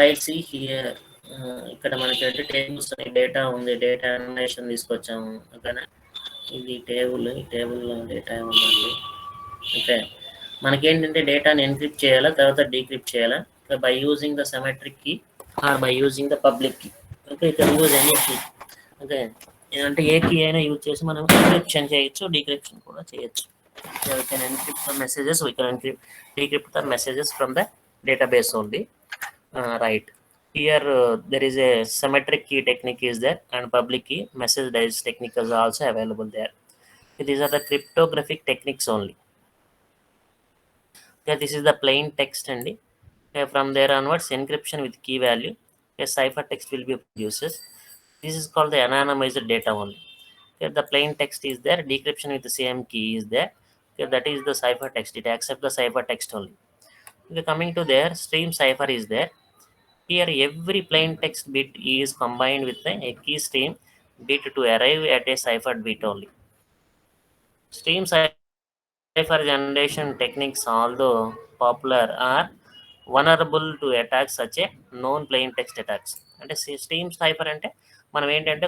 Right see here. ఇక్కడ మనకి tables data ఉంది, డేటా అనిమేషన్ తీసుకొచ్చాము. ఓకేనా, ఇది టేబుల్, ఈ టేబుల్లో డేటా ఉందండి. ఓకే, మనకేంటంటే డేటాని ఎన్క్రిప్ట్ చేయాలా, తర్వాత డీక్రిప్ట్ చేయాలా by using the symmetric key or by using the public key. Okay, ఇక్కడ యూజ్ ఎనీ కీ. ఓకే, అంటే ఏ కీ అయినా యూజ్ చేసి మనం ఎన్క్రిప్షన్ చేయొచ్చు, డీక్రిప్షన్ కూడా చేయొచ్చు. We can encrypt the messages, we can decrypt the messages from the database only. Right here, there is a symmetric key technique is there, and public key message digest technique is also available there. These are the cryptographic techniques only. Okay, this is the plain text and from there onwards encryption with key value, a cipher text will be produced. This is called the anonymized data only. Okay, the plain text is there, decryption with the same key is there. Okay, that is the cipher text, it accepts the cipher text only. Okay, coming to there, stream cipher is there. Here every plain text bit is combined with a key stream bit to arrive at a ciphered bit only. Stream cipher generation techniques, although popular, are vulnerable to attacks such a known plain text attacks. అంటే stream cipher అంటే మనం ఏంటంటే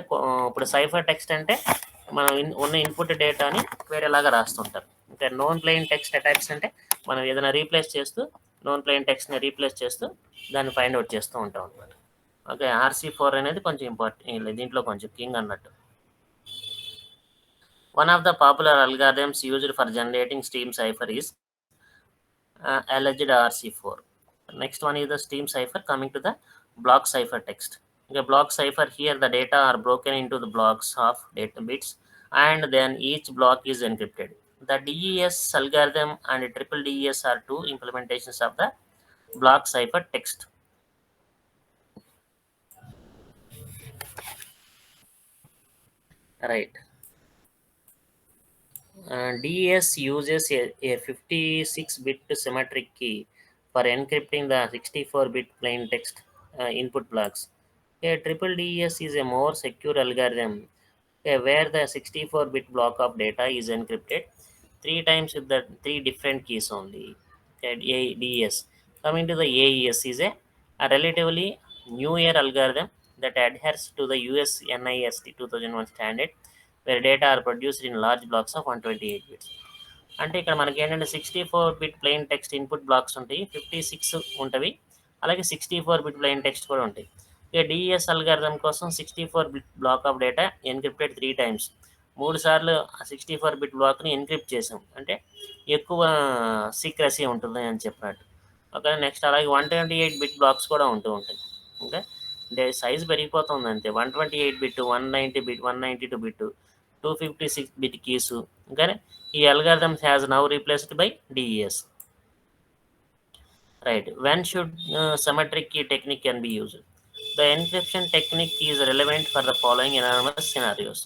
ఇప్పుడు cipher text అంటే మనం ఉన్న input డేటాని వేరేలాగా రాస్తుంటారు. ఇంకా నోన్ ప్లెయిన్ టెక్స్ట్ అటాక్స్ అంటే మనం ఏదైనా రీప్లేస్ చేస్తూ, నోన్ ప్లెయిన్ టెక్స్ట్ని రీప్లేస్ చేస్తూ దాన్ని ఫైండ్ అవుట్ చేస్తూ ఉంటాం అనమాట. ఓకే, RC4 అనేది కొంచెం ఇంపార్టెంట్, దీంట్లో కొంచెం కింగ్ అన్నట్టు. One of the popular algorithms used for generating stream cipher is alleged RC4. Next one is the stream cipher. Coming to the block cipher text. Okay, block cipher, here the data are broken into the blocks of data bits, and then each block is encrypted. The DES algorithm and triple DES are two implementations of the block cipher text. Right. DES uses a 56-bit symmetric key for encrypting the 64-bit plain text input blocks. A triple DES is a more secure algorithm where the 64-bit block of data is encrypted 3 times with the 3 different keys only. DES. Coming to the AES is a relatively newer algorithm that adheres to the US NIST 2001 standard, where data are produced in large blocks of 128 bits. అంటే ఇక్కడ మనకి ఏంటంటే 64-బిట్ plain text input blocks ఉంటాయి, 56 ఉంటవి, అలాగే 64-బిట్ plain text కూడా ఉంటాయి. ఇక DS algorithm కోసం 64-బిట్ block of data encrypted 3 times, 3 సార్లు 64-బిట్ బ్లాక్ని ఎన్క్రిప్ట్ చేసాం, అంటే ఎక్కువ సీక్రసీ ఉంటుంది అని చెప్పినట్టు. ఓకే, నెక్స్ట్ అలాగే 128-బిట్ బ్లాక్స్ కూడా ఉంటాయి. ఓకే, సైజ్ పెరిగిపోతుంది అంతే. 128-బిట్, 190-బిట్, 192-బిట్, 256-బిట్ కీసు. ఓకే, ఈ algorithm has now replaced by DES. Right. When should symmetric key technique can be used? The encryption technique is relevant for the following anonymous scenarios: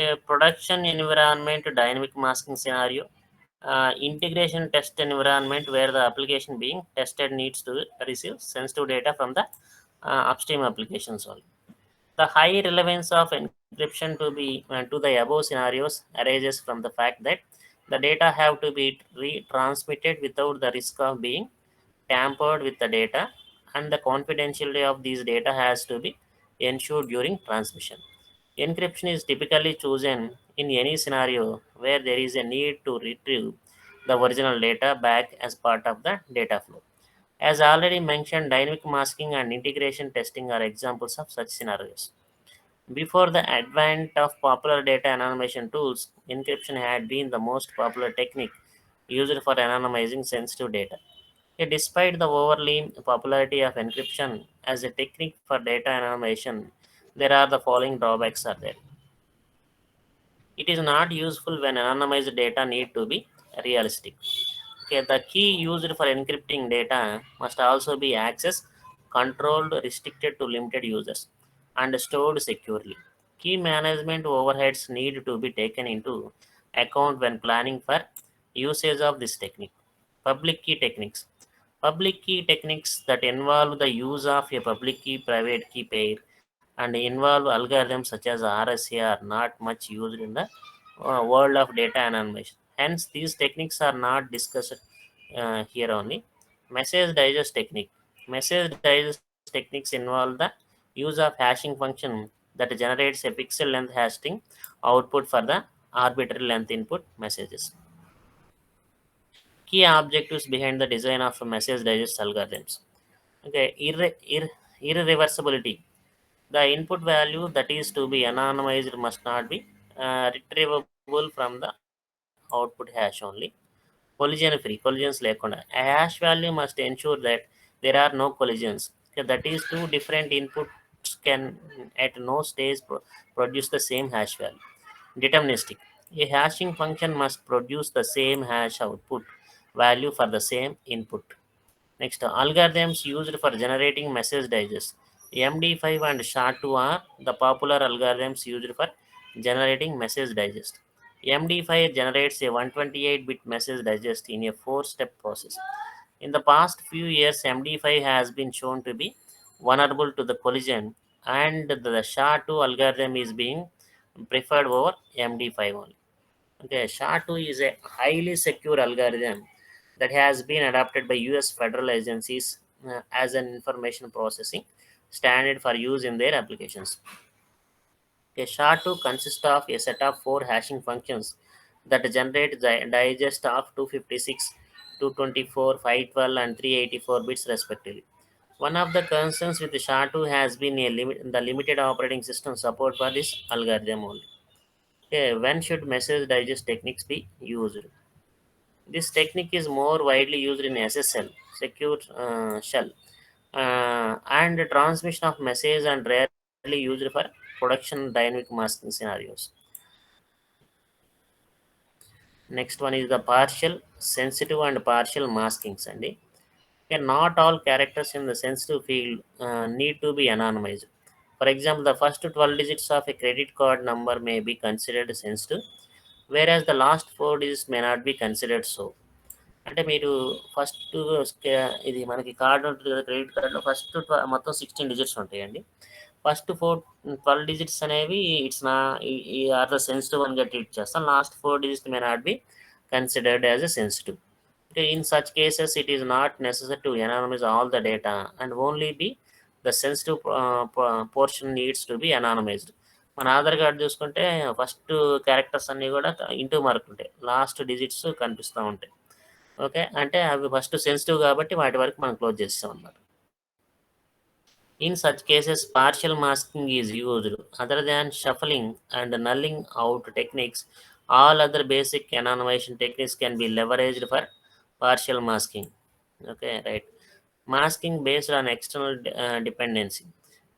a production environment dynamic masking scenario, integration test environment where the application being tested needs to receive sensitive data from the upstream applications only. The high relevance of encryption to the above scenarios arises from the fact that the data have to be retransmitted without the risk of being tampered with the data, and the confidentiality of these data has to be ensured during transmission. Encryption is typically chosen in any scenario where there is a need to retrieve the original data back as part of the data flow. As already mentioned, dynamic masking and integration testing are examples of such scenarios. Before the advent of popular data anonymization tools, encryption had been the most popular technique used for anonymizing sensitive data. Yet despite the overly popularity of encryption as a technique for data anonymization, there are the following drawbacks are there. It is not useful when anonymized data need to be realistic. Okay, the key used for encrypting data must also be accessed, controlled, restricted to limited users, and stored securely. Key management overheads need to be taken into account when planning for usage of this technique. Public key techniques. Public key techniques that involve the use of a public key private key pair and involve algorithms such as RSA are not much used in the world of data anonymization. Hence, these techniques are not discussed here only. Message digest technique. Message digest techniques involve the use of hashing function that generates a pixel length hashing output for the arbitrary length input messages. Key objectives behind the design of message digest algorithms. Okay, irreversibility. The input value that is to be anonymized must not be retrievable from the output hash only. Collision free, collisions లేకుండా. A hash value must ensure that there are no collisions. Okay, that is, two different inputs can at no stage produce the same hash value. Deterministic. A hashing function must produce the same hash output value for the same input. Next, algorithms used for generating message digest. MD5 and SHA-2 are the popular algorithms used for generating message digest. MD5 generates a 128-bit message digest in a four-step process. In the past few years, MD5 has been shown to be vulnerable to the collision, and the SHA-2 algorithm is being preferred over MD5 only. Okay, SHA-2 is a highly secure algorithm that has been adopted by US federal agencies as an information processing standard for use in their applications. A SHA-2 consists of a set of four hashing functions that generate the digest of 256, 224, 512, and 384 bits respectively. One of the concerns with the SHA-2 has been the limited operating system support for this algorithm only. Okay, when should message digest techniques be used? This technique is more widely used in SSL, secure shell, and transmission of message, and rarely used for production dynamic masking scenarios. Next one is the partial, sensitive, and partial maskings. And not all characters in the sensitive field need to be anonymized. For example, the first 12 digits of a credit card number may be considered sensitive, whereas the last four digits may not be considered so. అంటే మీరు first ఇది మనకి card ఉంటుంది కదా, credit కార్డ్లో first మొత్తం 16 digits ఉంటాయండి. First 12 digits అనేవి ఇట్స్ నా ఈ ఆర్ ద సెన్సిటివ్ వన్గా ట్రీట్ చేస్తాం. Last 4 digits may not be considered as a sensitive. Okay, in such cases, it is not necessary to anonymize all the data, and only be the sensitive portion needs to be anonymized. మన Aadhaar card చూసుకుంటే first characters అన్నీ కూడా into mark ఉంటాయి, last digits కనిపిస్తూ ఉంటాయి. Okay, అంటే అవి first sensitive కాబట్టి వాటి వరకు మనం క్లోజ్ చేస్తాం అన్నమాట. In such cases, partial masking is used. Other than shuffling and nulling out techniques, all other basic anonymization techniques can be leveraged for partial masking. Okay, right. Masking based on external dependency.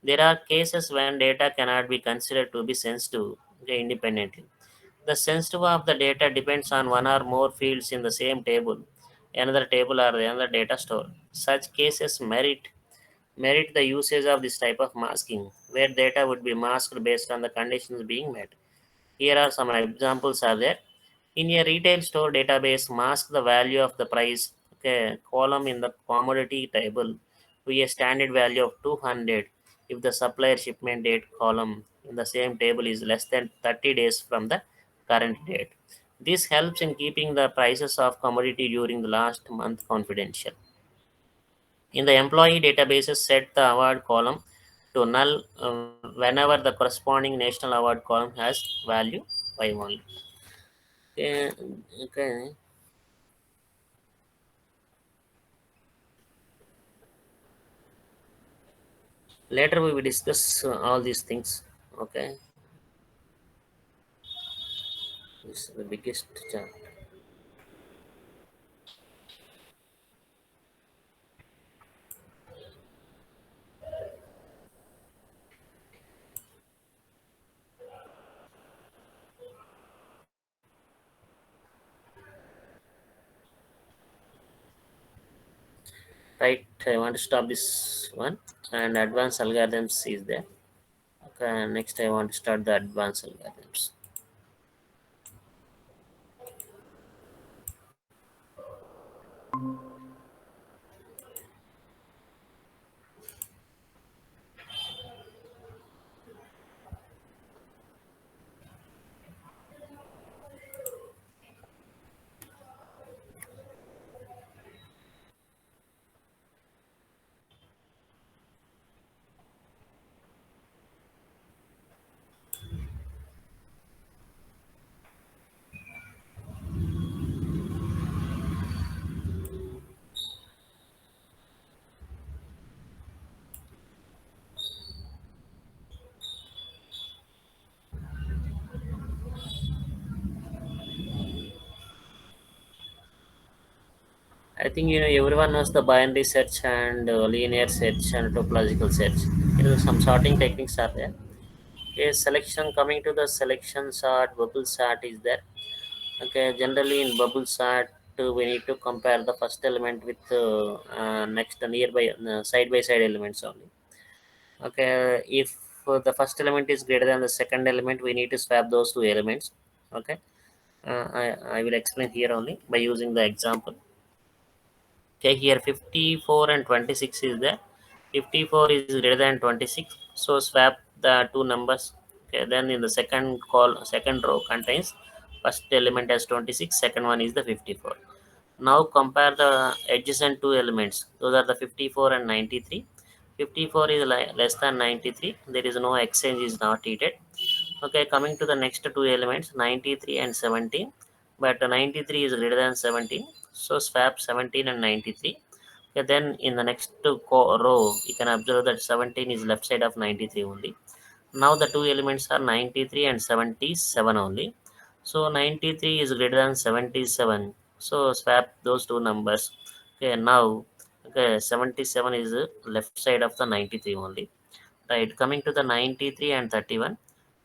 There are cases when data cannot be considered to be sensitive, okay, independently. The sensitivity of the data depends on one or more fields in the same table, another table, or another data store. Such cases merit the usage of this type of masking, where data would be masked based on the conditions being met. Here are some examples are there. In a retail store database, mask the value of the price, okay, column in the commodity table to a standard value of 200 if the supplier shipment date column in the same table is less than 30 days from the current date. This helps in keeping the prices of commodity during the last month confidential. In the employee databases, set the award column to null whenever the corresponding national award column has value 5 only. Okay, okay. Later we will discuss all these things. Okay, this is the biggest chart. Right, I want to stop this one, and advanced algorithms is there. Okay, next I want to start the advanced algorithms. I think everyone knows the binary search and linear search and topological search. Some sorting techniques are there. A selection, coming to the selection sort, bubble sort is there. Okay, generally in bubble sort, we need to compare the first element with next nearby side by side elements only. Okay, if the first element is greater than the second element, we need to swap those two elements. Okay, I will explain here only by using the example. Okay, here 54 and 26 is there. 54 is greater than 26, so swap the two numbers. Okay, then in the second row contains first element as 26, second one is the 54. Now compare the adjacent two elements. Those are the 54 and 93. 54 is less than 93. There is no exchange is not needed. Okay, coming to the next two elements, 93 and 17. But 93 is greater than 17. So swap 17 and 93. Okay, then in the next row, you can observe that 17 is left side of 93 only. Now the two elements are 93 and 77 only. So 93 is greater than 77. So swap those two numbers. Okay, now okay, 77 is left side of the 93 only. Right, coming to the 93 and 31,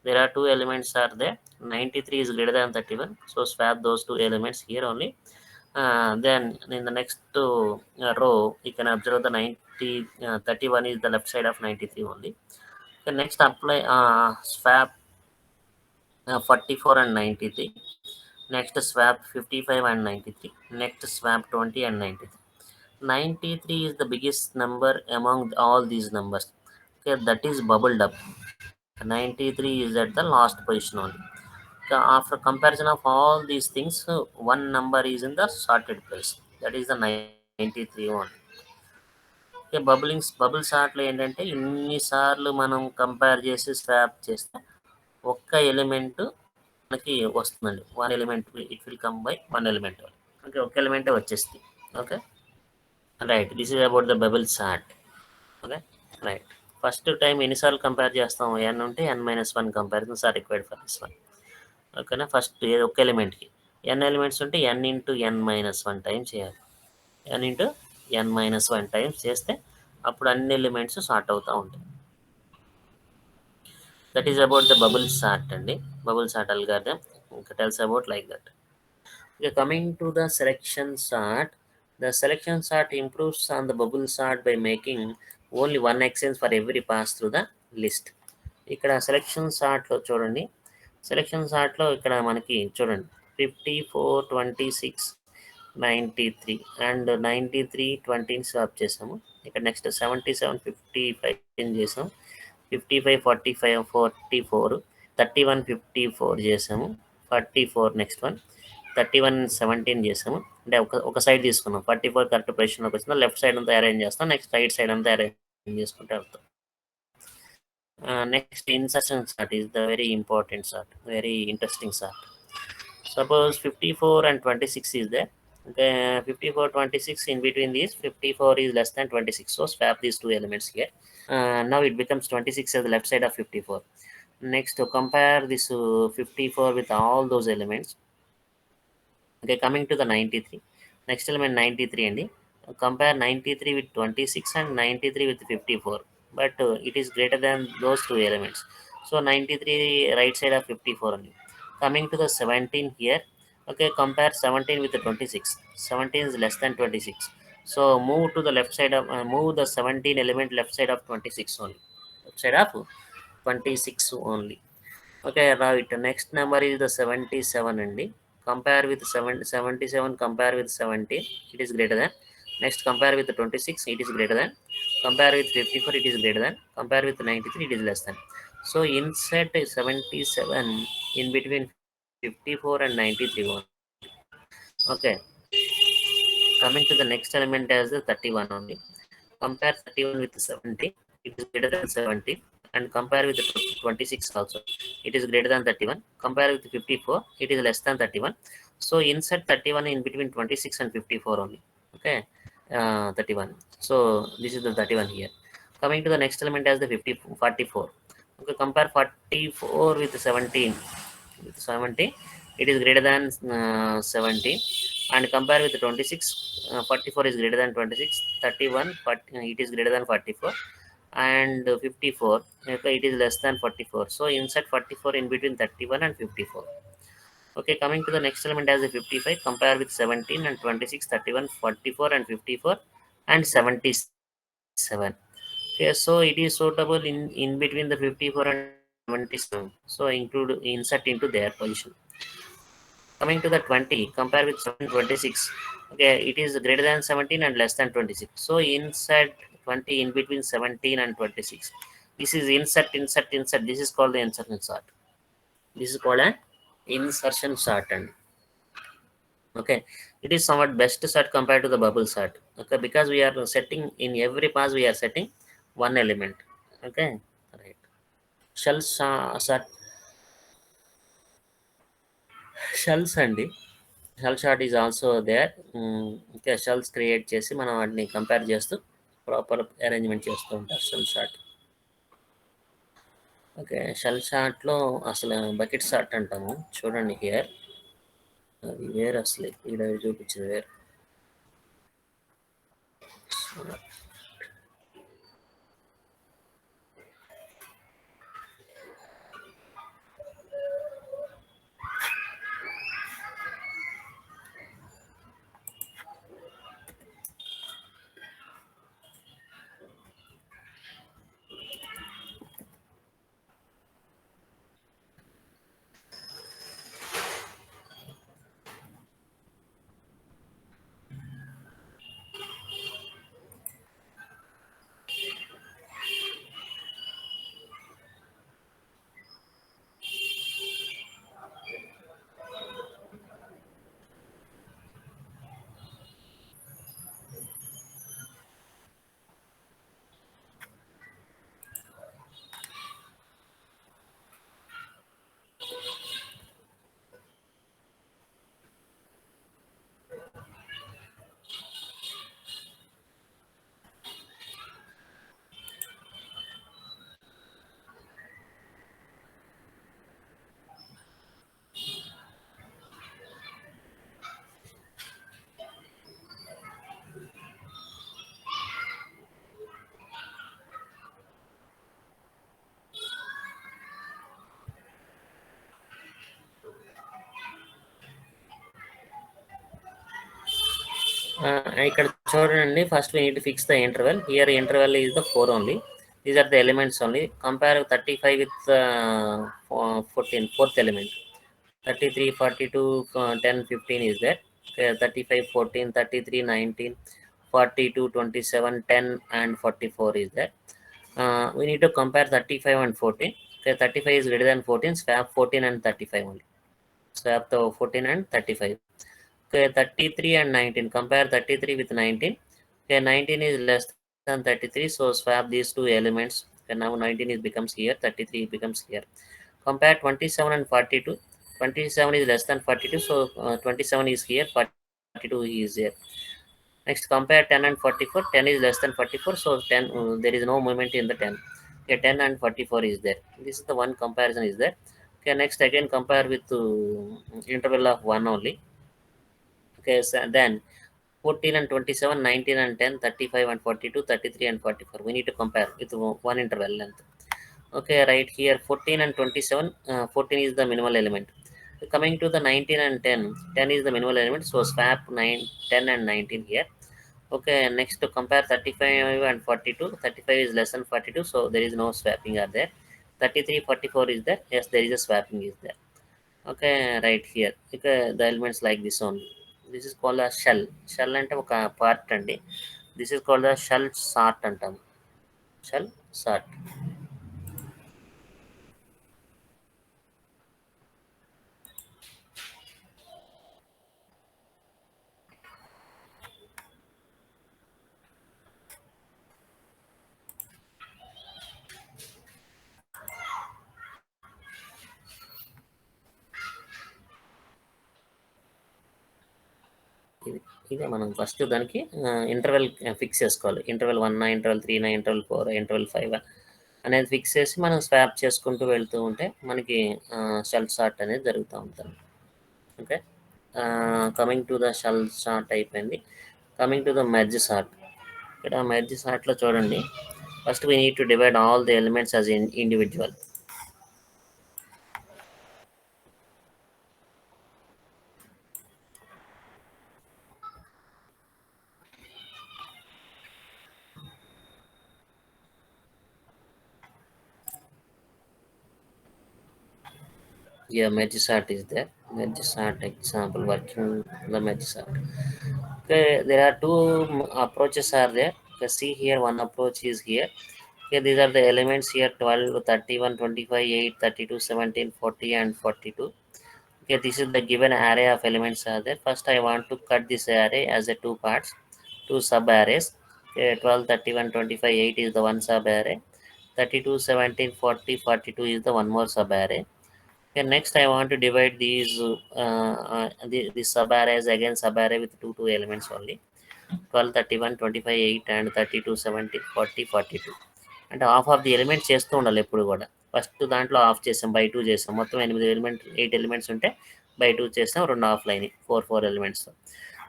there are two elements are there. 93 is greater than 31. So swap those two elements here only. Then in the next row, you can observe the 31 is the left side of 93 only. The next apply swap 44 and 93. Next swap 55 and 93. Next swap 20 and 93. 93 is the biggest number among all these numbers. Okay, that is bubbled up. 93 is at the last position only. After comparison of all these things, one number is in the sorted place. That is the 93 only. Okay. Bubble సార్ట్‌లో ఏంటంటే ఇన్ని సార్లు మనం compare చేసి swap చేస్తే ఒక్క element మనకి వస్తుందండి. One element it will come by one element. Okay. ఒక ఎలిమెంటే వచ్చేస్తుంది. Okay. Right. This is about the bubble sort. Okay. Right. First time ఎన్నిసార్లు కంపేర్ చేస్తాం? ఎన్ ఉంటే n-1 comparisons are required for this one. ఓకేనా. First ఒక ఎలిమెంట్కి ఎన్ elements ఉంటే n×n-1 టైం చేయాలి. n×n-1 టైమ్స్ చేస్తే అప్పుడు అన్ని ఎలిమెంట్స్ సార్ట్ అవుతూ ఉంటాయి. That is about the bubble sort అండి. Bubble sort algorithm tells about like that. ఇక coming to the selection sort, the selection sort improves on the bubble sort by making only one exchange for every pass through the list. ఇక్కడ selection సార్ట్లో చూడండి. Selection సార్ట్లో ఇక్కడ మనకి చూడండి 54, 26, 93 and 93, 20 swap చేసాము. ఇక్కడ next 77, 55 చేసాం. 55, 45, 44, 31, 54 చేసాము. 44 నెక్స్ట్ వన్ 31, 17 చేసాము. అంటే ఒక సైడ్ తీసుకున్నాం. 44 కరెక్ట్ పొజిషన్లోకి వచ్చిందా లెఫ్ట్ సైడ్ అంతా అరేంజ్ చేస్తాం. నెక్స్ట్ రైట్ సైడ్ అంతా అరేంజ్ చేసుకుంటే వెళ్తాం. Next insertion sort is the very important sort, very interesting sort. Suppose 54 and 26 is there. Okay, 54, 26, in between these 54 is less than 26, so swap these two elements here. Now it becomes 26 as the left side of 54. Next to compare this 54 with all those elements. Okay, coming to the 93, next element 93 and compare 93 with 26 and 93 with 54, but it is greater than those two elements, so 93 right side of 54 only. Coming to the 17 here, okay, compare 17 with the 26. 17 is less than 26, so move to the left side of move the 17 element left side of 26 only, left side of 26 only. Okay, right, next number is the 77 and compare with 77, compare with 17, it is greater than. Next compare with the 26, it is greater than. Compare with 54, it is greater than. Compare with 93, it is less than. So insert 77 in between 54 and 93 one. Okay, coming to the next element as the 31 only. Compare 31 with 70, it is greater than 70, and compare with the 26 also, it is greater than 31. Compare with 54, it is less than 31. So insert 31 in between 26 and 54 only. Okay, 31. So this is the 31 here. Coming to the next element as the 44. Okay, compare 44 with 17. With 70, it is greater than 70. and compare with 26. 44 is greater than 26, 31 40, it is greater than 44, and 54, okay, it is less than 44. So insert 44 in between 31 and 54. Okay, coming to the next element as a 55, compare with 17 and 26, 31, 44 and 54 and 77. Okay, so it is suitable in between the 54 and 77. So include insert into their position. Coming to the 20, compare with 7 26. Okay, it is greater than 17 and less than 26. So insert 20 in between 17 and 26. This is insert. This is called the insertion sort. This is called an insertion sort. And okay, it is somewhat best sort compared to the bubble sort. Okay, because we are setting in every pass, we are setting one element. Okay, right. Sort shells అండి. Shell sort is also there. ఇంకా shells create చేసి మనం వాటిని compare చేస్తూ proper arrangement చేస్తూ ఉంటారు shell shot. Okay, shell షాట్లో అసలు బకెట్ షాట్ అంటాము. చూడండి హియర్, అది వేరు, అసలు ఇక్కడ చూపించింది వేరు. ఇక్కడ చూడండి, first we need to fix the interval. Here interval is the 4 only. These are the elements only. Compare 35 with 14, fourth element. 33, 42, 10, 15 is there. Okay, 35, 14, 33, 19, 42, 27, 10 and 44 is there. We need to compare 35 and 14. Okay, 35 is greater than 14, swap 14 and 35 only. Swap the 14 and 35. Okay, 33 and 19. Compare 33 with 19. Okay, 19 is less than 33, so swap these two elements. Okay, now 19 is becomes here, 33 becomes here. Compare 27 and 42. 27 is less than 42, so 27 is here, 42 is here. Next, compare 10 and 44. 10 is less than 44, so 10 there is no movement in the 10. Okay, 10 and 44 is there. This is the one comparison is there. Okay, next again compare with interval of 1 only. Okay, so then 14 and 27, 19 and 10, 35 and 42, 33 and 44. We need to compare with one interval length. Okay, right here 14 and 27, 14 is the minimal element. Coming to the 19 and 10, 10 is the minimal element, so swap 9, 10 and 19 here. Okay, next to compare 35 and 42. 35 is less than 42, so there is no swapping are there. 33, 44 is there. Yes, there is a swapping is there. Okay, right here. Okay, the elements like this only. This is called a shell. Shell అంటే ఒక part అండి. This is called a shell sort అంటాం. Shell sort. ఇదే మనం first దానికి interval fix చేసుకోవాలి. Interval 1, interval 3, interval 4, interval 5 అనేది fix చేసి మనం స్వాప్ చేసుకుంటూ వెళ్తూ ఉంటే మనకి షెల్ సార్ట్ అనేది జరుగుతూ ఉంటుంది. Okay. Coming to the shell sort అయిపోయింది. Coming to the merge sort. ఇక్కడ మెర్జ్ సార్ట్లో చూడండి, first we need to divide all the elements as individual. Yeah, merge sort is there. Merge sort example working the merge sort. Okay, there are two approaches are there. Okay, see here one approach is here. Okay, these are the elements here 12, 31, 25, 8, 32, 17, 40 and 42. Okay, this is the given array of elements are there. First I want to cut this array as a two parts, two sub arrays. Okay, 12, 31, 25, 8 is the one sub array. 32, 17, 40, 42 is the one more sub array. Okay, next I want to divide these sub arrays again sub array with two elements only. 12, 31, 25, 8 and 32, 70, 40, 42. అంటే half of the elements చేస్తూ ఉండాలి ఎప్పుడు కూడా. First దాంట్లో of చేసాం, by 2 చేసాం. మొత్తం 8 elements ఉంటే బై 2 చేసాం, 2 హాఫ్ లైన్ 4 ఎలిమెంట్స్.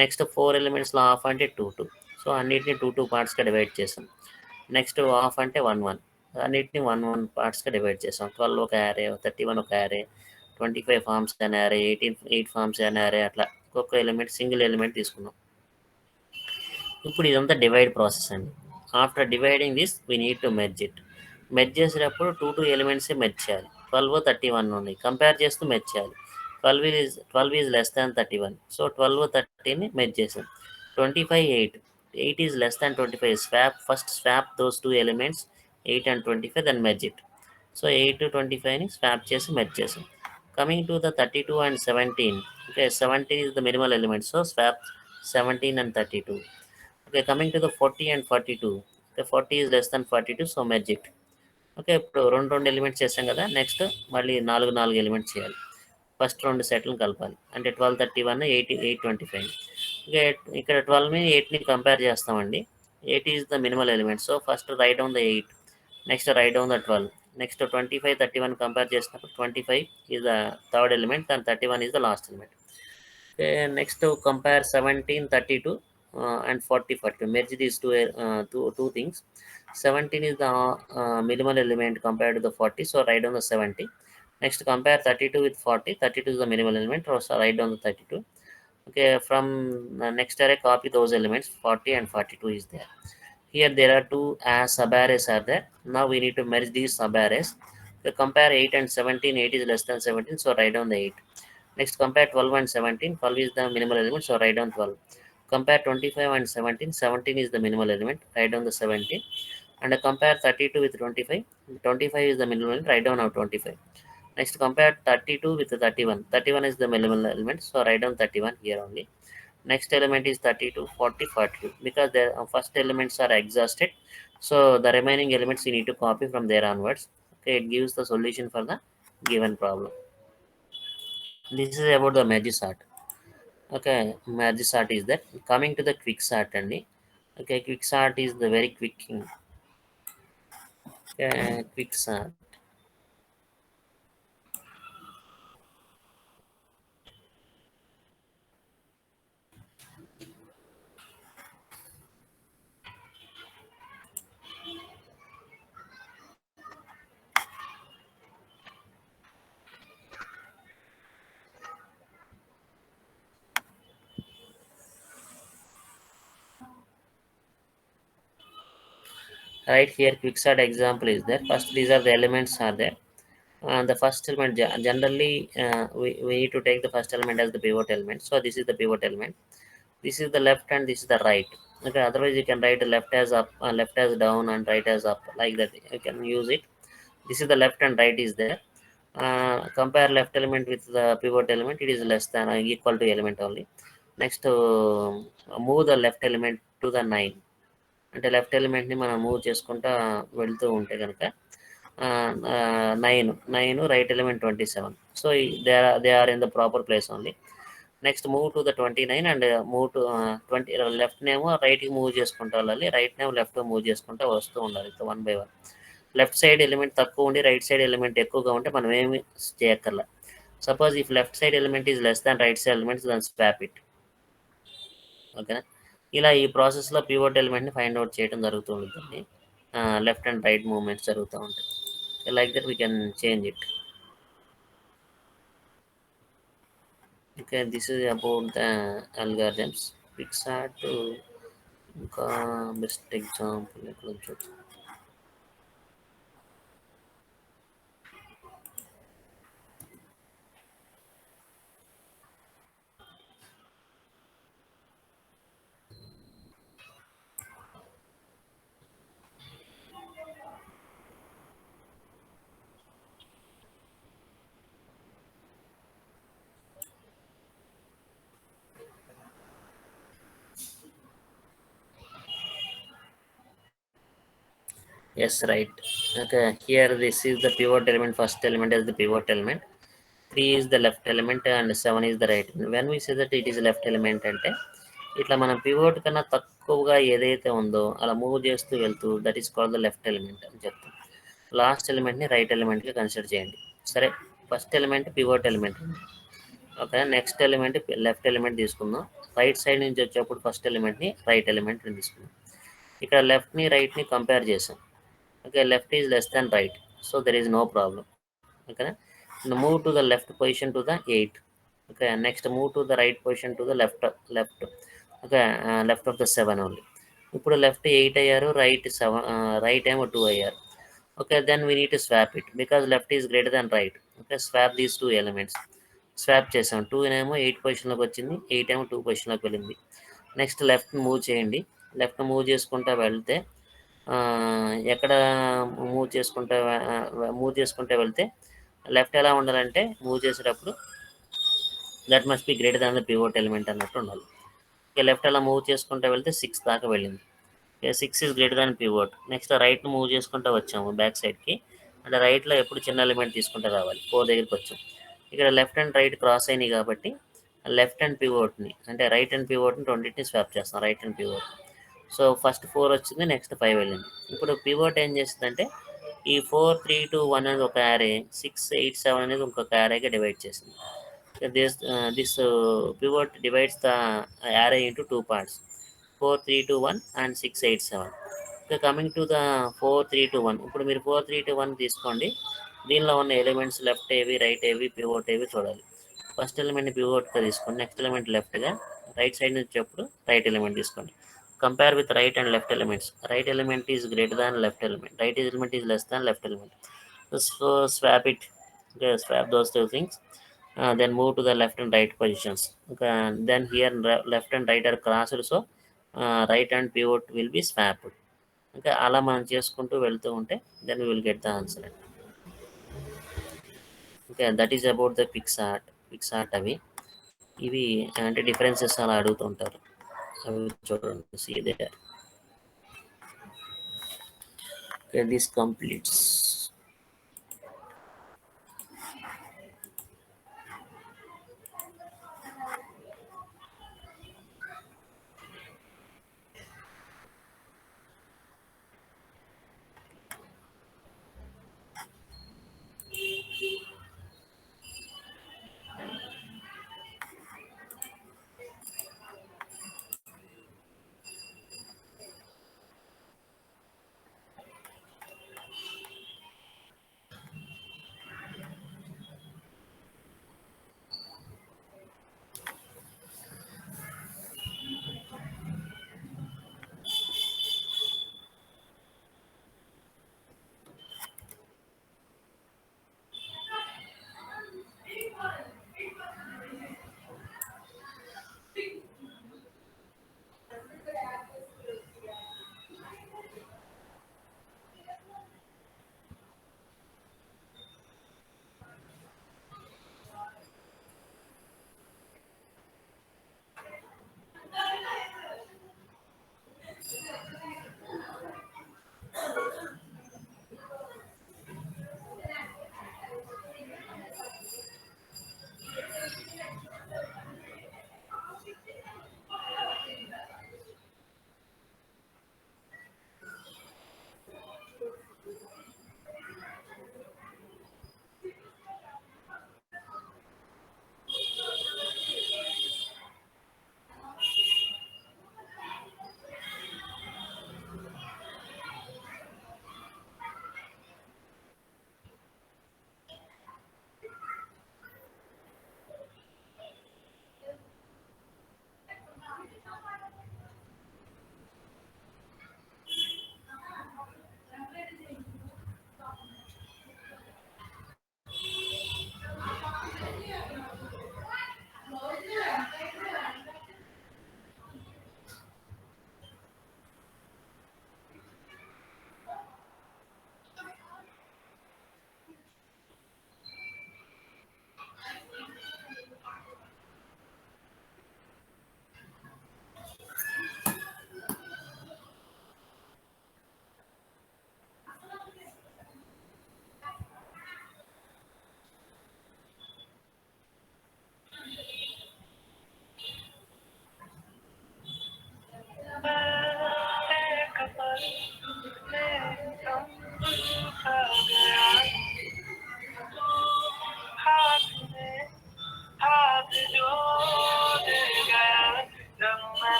నెక్స్ట్ 4 ఎలిమెంట్స్లో హాఫ్ అంటే 2. సో అన్నిటిని 2 పార్ట్స్గా డివైడ్ చేసాం. నెక్స్ట్ హాఫ్ అంటే 1 అన్నిటిని 1 పార్ట్స్గా డివైడ్ చేసాం. 12 ఒక యారే, 31 ఒక యారే, 25 ఫార్మ్స్ అనే యారే, 8 ఫార్మ్స్ అనే యారే, అట్లా ఒక్కొక్క ఎలిమెంట్ సింగిల్ ఎలిమెంట్ తీసుకున్నాం. ఇప్పుడు ఇదంతా డివైడ్ ప్రాసెస్ అండి. After dividing this we need to merge it. Merge చేసేటప్పుడు టూ ఎలిమెంట్సే మెర్జ్ చేయాలి. 12, 31 ఉన్నాయి, కంపేర్ చేస్తూ మెర్జ్ చేయాలి. 12 ఈజ్ లెస్ దాన్ 31. సో 12, 13ని మెర్జ్ చేసాం. 25, 8 is less than 25. First swap those two elements 8 and 25, then merge it. So 8, 25ని swap చేసి మెర్జ్ చేసాం. Coming to the 32 and 17. Okay, 17 is the minimal element, so swap 17 and 32. Okay, coming to the 40 and 42. Okay, 40 is less than 42, so merge it. Okay, ఇప్పుడు రెండు elements చేసాం కదా. Next మళ్ళీ 4 elements చేయాలి. First 2 సెట్లను కలపాలి. అంటే 12, 31, 8, 25. ఓకే, ఇక్కడ 12ని 8ని కంపేర్ చేస్తామండి. 8 is the minimal element, so first right down the 8, next right down the 12. Next 25, 31 compare చేసినప్పుడు 25 is the third element and 31 is the last element. Next compare 17, 32 and 40, 42. Merge these two things. 17 is the minimal element compared to the 40, so write down the 70. Next compare 32 with 40. 32 is the minimal element, so write down the 32. Okay, from next array copy those elements. 40 and 42 is there. Here there are two sub arrays are there. Now we need to merge these sub arrays. Okay, compare 8 and 17. 8 is less than 17, so write down the 8. Next compare 12 and 17. 12 is the minimal element, so write down 12. Compare 25 and 17. 17 is the minimal element, write down the 17. And compare 32 with 25. 25 is the minimal element, write down now 25. Next compare 32 with 31. 31 is the minimal element, so write down 31 here only. Next element is 32, 40, 42. Because the first elements are exhausted, so the remaining elements you need to copy from there onwards. Okay, it gives the solution for the given problem. This is about the merge sort. Okay, merge sort is that. Coming to the quick sort only. Okay, quick sort is the very quick thing. Quick sort. Right here, quick sort example is there. First, these are the elements are there. The first element generally we need to take the first element as the pivot element. So this is the pivot element. This is the left and this is the right. Okay, otherwise you can write the left as up, left as down, and right as up, like that. You can use it. This is the left and right is there. Compare left element with the pivot element. It is less than or equal to element only. Next, move the left element to the 9. అంటే left ఎలిమెంట్ని మనం move చేసుకుంటా వెళ్తూ ఉంటే కనుక 9 right element 27. So they are in the proper place only. Next move to the 29 and move to 20. లెఫ్ట్నేమో రైట్కి move చేసుకుంటూ వెళ్ళాలి, రైట్నేమో లెఫ్ట్ మూవ్ చేసుకుంటూ వస్తూ ఉండాలి 1 by 1. లెఫ్ట్ సైడ్ ఎలిమెంట్ తక్కువ ఉండి రైట్ సైడ్ ఎలిమెంట్ ఎక్కువగా ఉంటే మనం ఏమి చేయక్కర్లా. Suppose if left side element is less than right side element, then swap it. ఓకేనా. ఇలా ఈ ప్రాసెస్లో పివోట్ ఎలిమెంట్ని ఫైండ్ అవుట్ చేయడం జరుగుతూ ఉంటుంది. లెఫ్ట్ అండ్ రైట్ మూవ్మెంట్స్ జరుగుతూ ఉంటాయి. Like that we can change it. Okay, this is about the algorithms. Picsart ఇంకా బెస్ట్ ఎగ్జాంపుల్ ఎక్కడ చూద్దాం. Yes, right. Okay, here this is the pivot element. First element is the pivot element. 3 is the left element and 7 is the right. When we say that it is left element అంటే ఇట్లా మనం pivot కన్నా తక్కువగా ఏదైతే ఉందో అలా move చేస్తూ వెళ్తూ that is called the left element అని చెప్తాం. లాస్ట్ ఎలిమెంట్ని రైట్ ఎలిమెంట్గా కన్సిడర్ చేయండి. సరే, first element pivot element. Okay, next element left element తీసుకుందాం. రైట్ సైడ్ నుంచి వచ్చేప్పుడు ఫస్ట్ ఎలిమెంట్ని రైట్ ఎలిమెంట్ని తీసుకుందాం. ఇక్కడ లెఫ్ట్ని రైట్ని కంపేర్ చేసాం. Okay, left is less than right, so there is no problem. Okay, now move to the left position to the 8. Okay, next move to the right position to the left. Okay, left of the 7 only. ఇప్పుడు left 8 అయ్యారు, right 7, right ఏమో 2 అయ్యారు. Okay, then we need to swap it because left is greater than right. Okay, swap these 2 elements. Swap చేసాం. 2 ఏమో 8 పొజిషన్లోకి వచ్చింది, 8 ఏమో 2 పొజిషన్లోకి వెళ్ళింది. Next left move చేయండి. లెఫ్ట్ మూవ్ చేసుకుంటా వెళ్తే ఎక్కడ మూవ్ చేసుకుంటే వెళ్తే లెఫ్ట్ ఎలా ఉండాలంటే మూవ్ చేసేటప్పుడు that must be greater than the pivot element అన్నట్టు ఉండాలి. ఇక లెఫ్ట్ అలా మూవ్ చేసుకుంటూ వెళ్తే 6 దాకా వెళ్ళింది. 6 is greater than pivot. Next right move చేసుకుంటూ వచ్చాము బ్యాక్ సైడ్కి. అంటే రైట్లో ఎప్పుడు చిన్న ఎలిమెంట్ తీసుకుంటే రావాలి. 4 దగ్గరికి వచ్చాం. ఇక్కడ లెఫ్ట్ అండ్ రైట్ క్రాస్ అయినాయి కాబట్టి లెఫ్ట్ అండ్ పివోట్ని అంటే రైట్ అండ్ పివోట్ని రెండింటిని స్వాప్ చేస్తాం. Right and pivot. So first 4 వచ్చింది, నెక్స్ట్ 5 వెళ్ళింది. ఇప్పుడు పివోట్ ఏం చేస్తుందంటే ఈ 4, 3, 2, 1 అనేది ఒక యారే, 6, 8, 7 అనేది ఇంకొక యారేగా డివైడ్ చేసింది. This pivot divides the array into 2 parts, 4, 3, 2, 1 and 6, 8, 7. ఇంకా కమింగ్ టు ద 4, 3, 2, 1. ఇప్పుడు మీరు 4, 3, 2, 1 తీసుకోండి. దీనిలో ఉన్న ఎలిమెంట్స్ లెఫ్ట్ ఏవి, రైట్ ఏవి, పివోట్ ఏవి చూడాలి. ఫస్ట్ ఎలిమెంట్ పివోట్గా తీసుకోండి, నెక్స్ట్ ఎలిమెంట్ లెఫ్ట్గా, రైట్ సైడ్ నుంచి వచ్చేప్పుడు రైట్ ఎలిమెంట్ తీసుకోండి. Compare with right and left elements. Right element is greater than left element. Right element is less than left element. So swap it. Okay, swap those two things. Then move to the left and right positions. Okay, and then here left and right are crossed. So right and pivot will be swapped. Okay, అలా మనం చేసుకుంటూ వెళ్తూ ఉంటే then we will get the answer. Okay, that is about the Picsart అవి. ఇవి అంటే differences అలా అడుగుతుంటారు. అవి చూడండి, see there. Okay, this completes.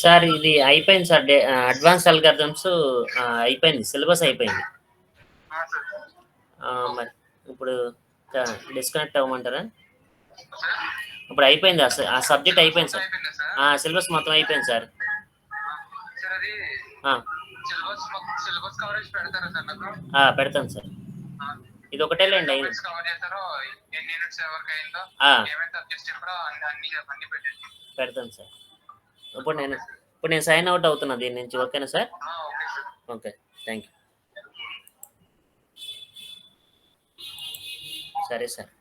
Sir ఇది అయిపోయింది సార్. అడ్వాన్స్ అల్గారిథమ్స్ అయిపోయింది. సిలబస్ అయిపోయింది. మరి ఇప్పుడు డిస్కనెక్ట్ అవ్వమంటారా? ఇప్పుడు అయిపోయింది. ఆ సబ్జెక్ట్ అయిపోయింది సార్. సిలబస్ మొత్తం అయిపోయింది సార్. పెడతాను సార్. ఇది ఒకటేలేండి అయింది. పెడతాను సార్. ఇప్పుడు నేను సైన్ అవుట్ అవుతున్నా దీని నుంచి. ఓకేనా సార్? Okay, thank you. సరే సార్.